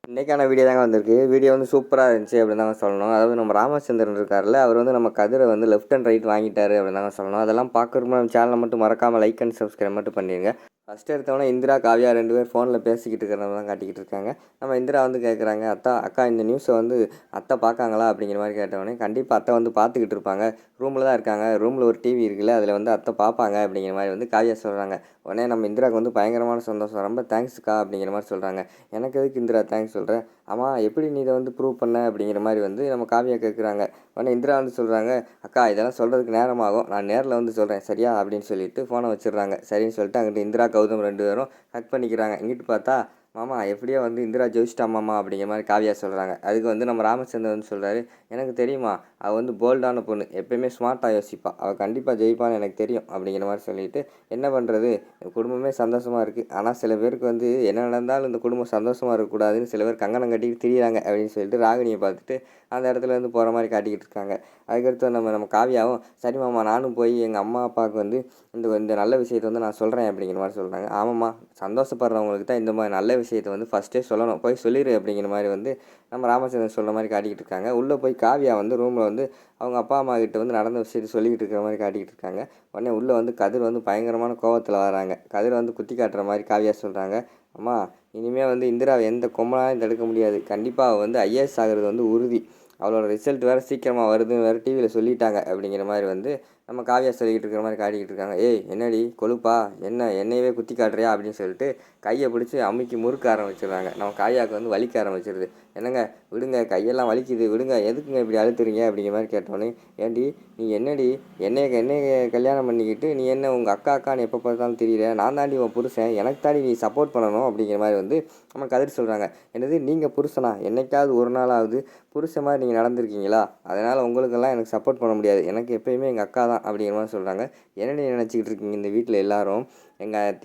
இன்றைக்கான வீடியோ தாங்க வந்திருக்கு. வீடியோ வந்து சூப்பராக இருந்துச்சு அப்படின்னு தாங்க சொல்லணும். அதாவது நம்ம ராமச்சந்திரன் இருக்கார்ல, அவர் வந்து நம்ம கதிரை வந்து லெஃப்ட் அண்ட் ரைட் வாங்கிட்டாரு அப்படின்னு தாங்க சொல்லணும். அதெல்லாம் பார்க்குறதுக்கு நம்ம சேனலை மட்டும் மறக்காமல் லைக் அண்ட் சப்ஸ்கிரைப் மட்டும் பண்ணிடுங்க. ஃபஸ்ட்டு எடுத்தவொடனே இந்திரா, காவ்யா 2 பேர் ஃபோனில் பேசிக்கிட்டு இருக்கிறத தான் காட்டிக்கிட்டு இருக்காங்க. நம்ம இந்திரா வந்து கேட்குறாங்க, அக்கா இந்த நியூஸை வந்து அத்தை பார்க்காங்களா அப்படிங்கிற மாதிரி கேட்டவொடனே, கண்டிப்பாக அத்தை வந்து பார்த்துக்கிட்டு இருப்பாங்க, ரூமில் தான் இருக்காங்க, ரூமில் ஒரு டிவி இருக்குல்ல, அதில் வந்து அத்தை பார்ப்பாங்க அப்படிங்கிற மாதிரி வந்து காவ்யா சொல்கிறாங்க. உடனே நம்ம இந்திராவுக்கு வந்து பயங்கரமான சந்தோஷம். ரொம்ப தேங்க்ஸ்க்கா அப்படிங்கிற மாதிரி சொல்கிறாங்க. எனக்கு எதுக்கு இந்திரா தேங்க்ஸ் சொல்கிறேன், ஆமாம் எப்படி நீ இதை வந்து ப்ரூவ் பண்ண அப்படிங்கிற மாதிரி வந்து நம்ம காவியா கேட்குறாங்க. உடனே இந்திரா வந்து சொல்கிறாங்க, அக்கா இதெல்லாம் சொல்கிறதுக்கு நேரமாகும், நான் நேரில் வந்து சொல்கிறேன் சரியா அப்படின்னு சொல்லிட்டு ஃபோனை வச்சிடுறாங்க. சரின்னு சொல்லிட்டு அங்கிட்டு இந்திரா கௌதம் 2 பேரும் கட் பண்ணிக்கிறாங்க. இங்கிட்டு பார்த்தா, மாமா எப்படியோ வந்து இந்திரா ஜெயிச்சிட்டா மாமா அப்படிங்கிற மாதிரி காவியா சொல்கிறாங்க. அதுக்கு வந்து நம்ம ராமச்சந்திரன் வந்து சொல்கிறாரு, எனக்கு தெரியுமா, அவள் வந்து போல்டான பொண்ணு, எப்பயுமே ஸ்மார்ட்டாக யோசிப்பா, அவள் கண்டிப்பாக ஜெயிப்பான்னு எனக்கு தெரியும் அப்படிங்கிற மாதிரி சொல்லிட்டு, என்ன பண்ணுறது, குடும்பமே சந்தோஷமாக இருக்குது, ஆனால் சில பேருக்கு வந்து என்ன நடந்தாலும் இந்த குடும்பம் சந்தோஷமாக இருக்கக்கூடாதுன்னு சில பேர் கங்கணம் கட்டிக்கிட்டு திரியிறாங்க அப்படின்னு சொல்லிட்டு ராகினியை பார்த்துட்டு அந்த இடத்துல வந்து போகிற மாதிரி காட்டிக்கிட்டு இருக்காங்க. அதுக்கடுத்து நம்ம காவியாவும், சரி மாமா நானும் போய் எங்கள் அம்மா அப்பாவுக்கு வந்து இந்த நல்ல விஷயத்தை வந்து நான் சொல்கிறேன் அப்படிங்கிற மாதிரி சொல்கிறாங்க. ஆமாம்மா, சந்தோஷப்படுறவங்களுக்கு தான் இந்த மாதிரி நல்ல விஷயத்தை வந்து ஃபஸ்ட்டே சொல்லணும், போய் சொல்லிடு அப்படிங்கிற மாதிரி வந்து நம்ம ராமச்சந்திரன் சொல்கிற மாதிரி காட்டிக்கிட்டு இருக்காங்க. உள்ளே போய் காவியா வந்து ரூமில் வந்து அவங்க அப்பா அம்மா கிட்ட வந்து நடந்த விஷயத்தை சொல்லிக்கிட்டு இருக்கிற மாதிரி காட்டிக்கிட்டு இருக்காங்க. உடனே உள்ளே வந்து கதிர் வந்து பயங்கரமான கோவத்தில் வராங்க. கதிர் வந்து குத்தி காட்டுற மாதிரி காவியா சொல்கிறாங்க, அம்மா இனிமேல் வந்து இந்திராவை எந்த கொம்பனாலையும் தடுக்க முடியாது, கண்டிப்பாக அவள் வந்து ஐஏஎஸ் ஆகிறது வந்து உறுதி, அவளோட ரிசல்ட் வேறு சீக்கிரமாக வருதுன்னு வேறு டிவியில் சொல்லிட்டாங்க அப்படிங்கிற மாதிரி வந்து நம்ம காவியா சொல்லிக்கிட்டு இருக்கிற மாதிரி காட்டிக்கிட்டு இருக்காங்க. ஏய் என்னடி கொழுப்பா, என்னையவே குத்தி காட்டுறியா அப்படின்னு சொல்லிட்டு கையை பிடிச்சி அமுக்கி முறுக்க ஆரம்பிச்சிடுறாங்க. நம்ம காவியாவுக்கு வந்து வலிக்க ஆரம்பிச்சிடுது. என்னங்க விடுங்க, கையெல்லாம் வலிக்குது விடுங்க, எதுக்குங்க இப்படி அழுத்துறீங்க அப்படிங்கிற மாதிரி கேட்டோன்னே, ஏன்டி நீ என்னடி என்னைய கல்யாணம் பண்ணிக்கிட்டு நீ என்ன உங்கள் அக்கான்னு எப்போ பார்த்தாலும் தெரியல, நான் தாண்டி உன் புருஷன், எனக்கு தாண்டி நீ சப்போர்ட் பண்ணணும் அப்படிங்கிற மாதிரி வந்து நம்ம கதிர் சொல்கிறாங்க. என்னது நீங்கள் புருஷனா, என்னைக்காவது ஒரு நாளாவது புருஷன் மாதிரி நீங்கள் நடந்திருக்கீங்களா, அதனால் உங்களுக்கெல்லாம் எனக்கு சப்போர்ட் பண்ண முடியாது, எனக்கு எப்போயுமே எங்கள் அக்கா தான் அப்படிங்கிற மாதிரி சொல்கிறாங்க. என்னென்ன நினச்சிக்கிட்டு இருக்கீங்க இந்த வீட்டில் எல்லோரும்,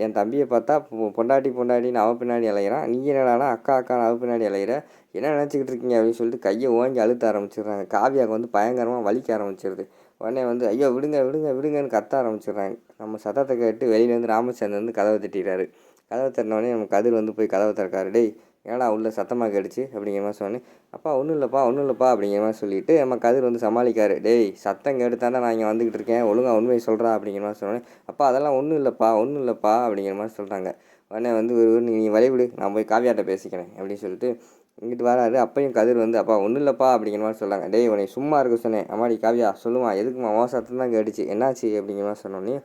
என் தம்பியை பார்த்தா பொண்டாட்டின்னு அவ பின்னாடி அலையிறான், நீ என்னடானா அக்கான்னு அவ பின்னாடி அலையிற, என்ன நினச்சிக்கிட்டு இருக்கீங்க அப்படின்னு சொல்லிட்டு கையை ஓங்கி அழுத்த ஆரம்பிச்சிடுறாங்க. காவியாவுக்கு வந்து பயங்கரமாக வலிக்க ஆரம்பிச்சிருது. உடனே வந்து ஐயோ விடுங்கன்னு கத்த ஆரம்பிச்சிடுறாங்க. நம்ம சத்தத்தை கேட்டு வெளியிலேருந்து ராமச்சந்திரன் வந்து கதவை தட்டிடுறாரு. கதவை தட்டினோடனே நம்ம கதிர் வந்து போய் கதவை திறக்காரு. டேய் ஏன்னா உள்ள சத்தமாக கேட்டுச்சு அப்படிங்கிற மாதிரி சொன்னேன். அப்பா ஒன்றும் இல்லைப்பா அப்படிங்கிற மாதிரி சொல்லிவிட்டு நம்ம கதிர் வந்து சமாளிக்காரு. டேய் சத்தம் கேட்டுத்தானே நான் இங்கே வந்துக்கிட்டு இருக்கேன், ஒழுங்காக உண்மையை சொல்கிறா அப்படிங்கிற மாதிரி சொன்னேன். அப்பா அதெல்லாம் ஒன்றும் இல்லைப்பா அப்படிங்கிற மாதிரி சொல்கிறாங்க. உடனே வந்து நீ வழிவிடு, நான் போய் காவியாட்ட பேசிக்கிறேன் அப்படின்னு சொல்லிட்டு இங்கிட்டு வராரு. அப்பையும் கதிர் வந்து அப்பா ஒன்றும் இல்லைப்பா அப்படிங்கிற மாதிரி சொல்கிறாங்க. டேய் உன்னை சும்மா இருக்க சொன்னேன், அம்மாடி காவியா சொல்லுமா, எதுக்குமா உன் சத்தம் தான் கேட்டுச்சு, என்னாச்சு அப்படிங்கிற மாதிரி சொன்னோன்னே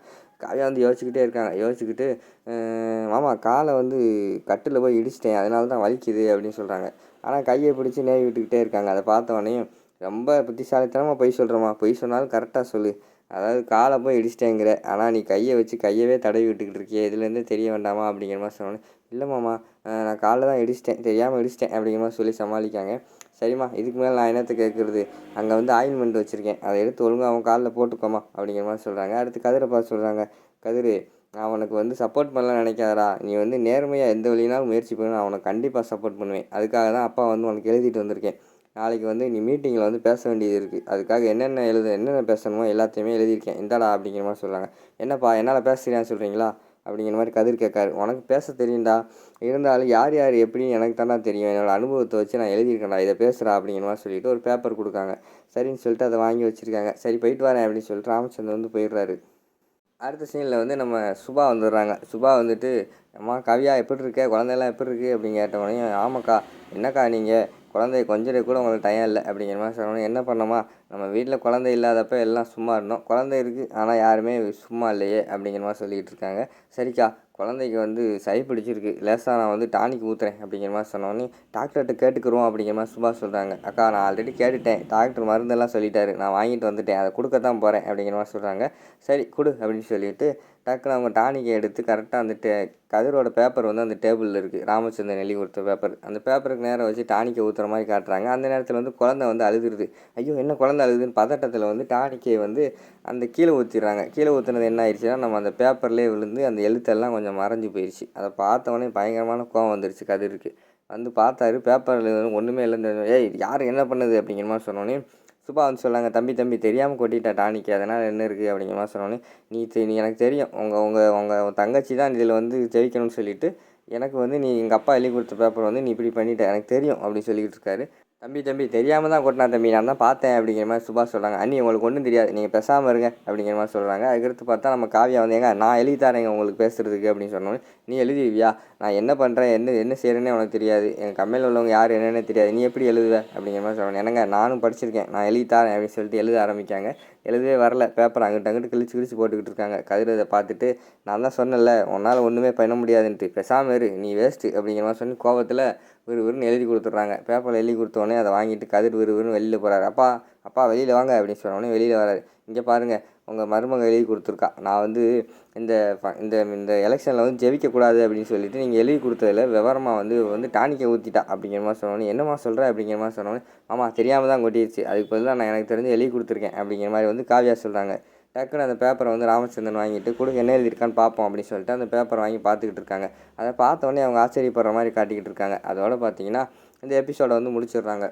காவியா வந்து யோசிச்சுக்கிட்டே இருக்காங்க. யோசிச்சுக்கிட்டு மாமா காலை வந்து கட்டில் போய் இடிச்சிட்டேன், அதனால தான் வலிக்குது அப்படின்னு சொல்கிறாங்க. ஆனால் கையை பிடிச்சி நேவி விட்டுக்கிட்டே இருக்காங்க. அதை பார்த்தவொடனே ரொம்ப புத்திசாலித்தனமாக பொய் சொல்கிறோமா, பொய் சொன்னாலும் கரெக்டாக சொல்லு, அதாவது காலை போய் இடிச்சிட்டேங்கிற, ஆனால் நீ கையை வச்சு கையவே தடவி விட்டுக்கிட்டு இருக்கியே, இதுலேருந்தே தெரிய வேண்டாமா அப்படிங்கிற மாதிரி சொன்னோன்னே, இல்லை மாமா நான் காலில் தான் இடிச்சிட்டேன், தெரியாமல் இடிச்சிட்டேன் அப்படிங்கிற மாதிரி சொல்லி சமாளிக்காங்க. சரிம்மா இதுக்கு மேலே நான் என்னத்தை கேட்குறது, அங்கே வந்து ஆயின்மெண்ட் வச்சுருக்கேன், அதை எடுத்து ஒழுங்காக அவன் காலில் போட்டுக்கோமா அப்படிங்கிற மாதிரி சொல்கிறாங்க. அடுத்து கதிரை பார்த்து சொல்கிறாங்க, கதிர் நான் அவனுக்கு வந்து சப்போர்ட் பண்ணலாம் நினைக்காதடா, நீ வந்து நேர்மையாக எந்த வழினாலும் முயற்சி பண்ணி நான் அவனுக்கு கண்டிப்பாக சப்போர்ட் பண்ணுவேன், அதுக்காக தான் அப்பா வந்து உனக்கு எழுதிட்டு வந்திருக்கேன், நாளைக்கு வந்து நீ மீட்டிங்கில் வந்து பேச வேண்டியது இருக்குது, அதுக்காக என்னென்ன பேசணுமோ எல்லாத்தையுமே எழுதியிருக்கேன், இந்தாடா அப்படிங்கிற மாதிரி சொல்கிறாங்க. என்னப்பா என்னால் பேச தெரியாதுன்னு சொல்கிறீங்களா அப்படிங்கிற மாதிரி கதிர் கேட்காரு. உனக்கு பேச தெரியும்டா, இருந்தாலும் யார் எப்படின்னு எனக்கு தானே தெரியும், என்னோடய அனுபவத்தை வச்சு நான் எழுதியிருக்கேன்டா, இதை பேசுகிறா அப்படிங்கிற மாதிரி சொல்லிவிட்டு ஒரு பேப்பர் கொடுக்காங்க. சரின்னு சொல்லிட்டு அதை வாங்கி வச்சுருக்காங்க. சரி போயிட்டு வரேன் அப்படின்னு சொல்லிட்டு ராமச்சந்திரன் வந்து போயிடுறாரு. அடுத்த சீனில் வந்து நம்ம சுபா வந்துடுறாங்க. சுபா வந்துட்டு, அம்மா கவியா எப்படி இருக்க, குழந்தையெல்லாம் எப்படி இருக்குது அப்படின்னு கேட்டவொடனே, ஆமாக்கா என்னக்கா நீங்கள் குழந்தைய கொஞ்சம் கூட உங்களுக்கு டைம் இல்லை அப்படிங்கிற மாதிரி சொன்னோன்னே, என்ன பண்ணோமா நம்ம வீட்டில் குழந்தை இல்லாதப்ப எல்லாம் சும்மா இருந்தோம், குழந்தை இருக்குது ஆனால் யாருமே சும்மா இல்லையே அப்படிங்கிற மாதிரி சொல்லிக்கிட்டு இருக்காங்க. சரிக்கா குழந்தைக்கு வந்து சளி பிடிச்சிருக்கு, லேசாக நான் வந்து டானிக் ஊற்றுறேன் அப்படிங்கிற மாதிரி சொன்னோன்னே, டாக்டர்கிட்ட கேட்டுக்கிறோம் அப்படிங்கிற மாதிரி சுபா சொல்கிறாங்க. அக்கா நான் ஆல்ரெடி கேட்டுட்டேன், டாக்டர் மருந்தெல்லாம் சொல்லிட்டாரு, நான் வாங்கிட்டு வந்துட்டேன், அதை கொடுக்கத்தான் போகிறேன் அப்படிங்கிற மாதிரி சொல்கிறாங்க. சரி கொடு அப்படின்னு சொல்லிட்டு டக்குன்னு அவங்க டானிக்கை எடுத்து கரெக்டாக அந்த கதிரோட பேப்பர் வந்து அந்த டேபிளில் இருக்குது, ராமச்சந்திரன் எழுதி கொடுத்த பேப்பர், அந்த பேப்பருக்கு நேரம் வச்சு டானிக்கை ஊற்றுற மாதிரி காட்டுறாங்க. அந்த நேரத்தில் வந்து குழந்தை வந்து அழுதுருது. ஐயோ என்ன குழந்தை அழுதுன்னு பதட்டத்தில் வந்து டானிக்கை வந்து அந்த கீழே ஊற்றிடுறாங்க. கீழே ஊற்றுனது என்ன ஆயிடுச்சுன்னா, நம்ம அந்த பேப்பர்லேயே விழுந்து அந்த எழுத்தெல்லாம் கொஞ்சம் மறைஞ்சு போயிடுச்சு. அதை பார்த்தவொடனே பயங்கரமான கோவம் வந்துருச்சு கதிருக்கு. வந்து பார்த்தாரு, பேப்பரில் ஒன்றுமே இல்லைன்னு, ஏய் யார் என்ன பண்ணுது அப்படிங்கிற மாதிரி சொன்னோன்னே சுபா வந்து சொன்னாங்க, தம்பி தெரியாமல் கொட்டிட்டா டானிக்கு, அதனால் என்ன இருக்குது அப்படிங்கிற மாதிரி சொன்னோன்னே, நீ எனக்கு தெரியும் உங்கள் தங்கச்சி தான் இதில் வந்து ஜெயிக்கணும்னு சொல்லிவிட்டு எனக்கு வந்து நீ எங்கள் அப்பா எழுதி கொடுத்த பேப்பர் வந்து நீ இப்படி பண்ணிட்ட எனக்கு தெரியும் அப்படின்னு சொல்லிக்கிட்டு இருக்காரு. தம்பி தெரியாமல் தான் கொட்டினா தம்பி, நான் தான் பார்த்தேன் அப்படிங்கிற மாதிரி சுபாஷ் சொல்கிறாங்க. அண்ணி உங்களுக்கு ஒன்றும் தெரியாது, நீங்கள் பேசாமல் இருங்க அப்படிங்கிற மாதிரி சொல்கிறாங்க. அதுக்கடுத்து பார்த்தா நம்ம காவியா வந்து ஏங்க நான் எழுதி தரேங்க உங்களுக்கு பேசுகிறதுக்கு அப்படின்னு சொன்னோன்னே, நீ எழுதுவியா, நான் என்ன பண்ணுறேன் என்ன செய்கிறேன்னே உனக்கு தெரியாது, எங்கள் கம்பெனியில் உள்ளவங்க யார் என்னென்னே தெரியாது, நீ எப்படி எழுதுவ அப்படிங்கிற மாதிரி சொல்கிறாங்க. என்னங்க நானும் படிச்சிருக்கேன், நான் எழுதி தரேன் அப்படின்னு சொல்லிட்டு எழுத ஆரம்பிக்காங்க. எழுதவே வரல, பேப்பர் அங்கிட்டு கிழிச்சு போட்டுக்கிட்டு இருக்காங்க. கதிர் இதை பார்த்துட்டு, நான் தான் சொன்னேன்ல உன்னால் ஒன்றுமே பண்ண முடியாதுன்ட்டு, பேசாமல் இரு நீ வேஸ்ட்டு அப்படிங்கிற மாதிரி சொல்லி கோபத்தில் விறுவிறுன்னு எழுதி கொடுத்துட்றாங்க. பேப்பரில் எழுதி கொடுத்தோடனே அதை வாங்கிட்டு கதிர் விறுவிறுன்னு வெளியில் போகிறாரு. அப்பா வெளியில் வாங்க அப்படின்னு சொன்னோடனே வெளியில் வராரு. இங்கே பாருங்கள் உங்கள் மருமக எழுதி கொடுத்துருக்கா, நான் வந்து இந்த இந்த இந்த எலெக்ஷனில் வந்து ஜெயிக்கக்கூடாது அப்படின்னு சொல்லிட்டு நீங்கள் எழுதி கொடுத்ததில் விவரமாக வந்து டானிக்கை ஊற்றிட்டா அப்படிங்கிற மாதிரி சொன்னோன்னே, என்னம்மா சொல்கிற அப்படிங்கிற மாதிரி சொன்னோன்னே, ஆமாம் தெரியாமல் தான் கொட்டிடுச்சு, அதுக்கு பதிலாக நான் எனக்கு தெரிஞ்சு எழுதி கொடுத்துருக்கேன் அப்படிங்கிற மாதிரி வந்து காவியா சொல்கிறாங்க. டக்குன்னு அந்த பேப்பரை வந்து ராமச்சந்திரன் வாங்கிட்டு கொடுங்க என்ன எழுதியிருக்கான்னு பார்ப்போம் அப்படின்னு சொல்லிட்டு அந்த பேப்பரை வாங்கி பார்த்துக்கிட்டு இருக்காங்க. அதை பார்த்தோன்னே அவங்க ஆச்சரியப்படுற மாதிரி காட்டிக்கிட்டு இருக்காங்க. அதோடு பார்த்தீங்கன்னா இந்த எபிசோடை வந்து முடிச்சிடுறாங்க.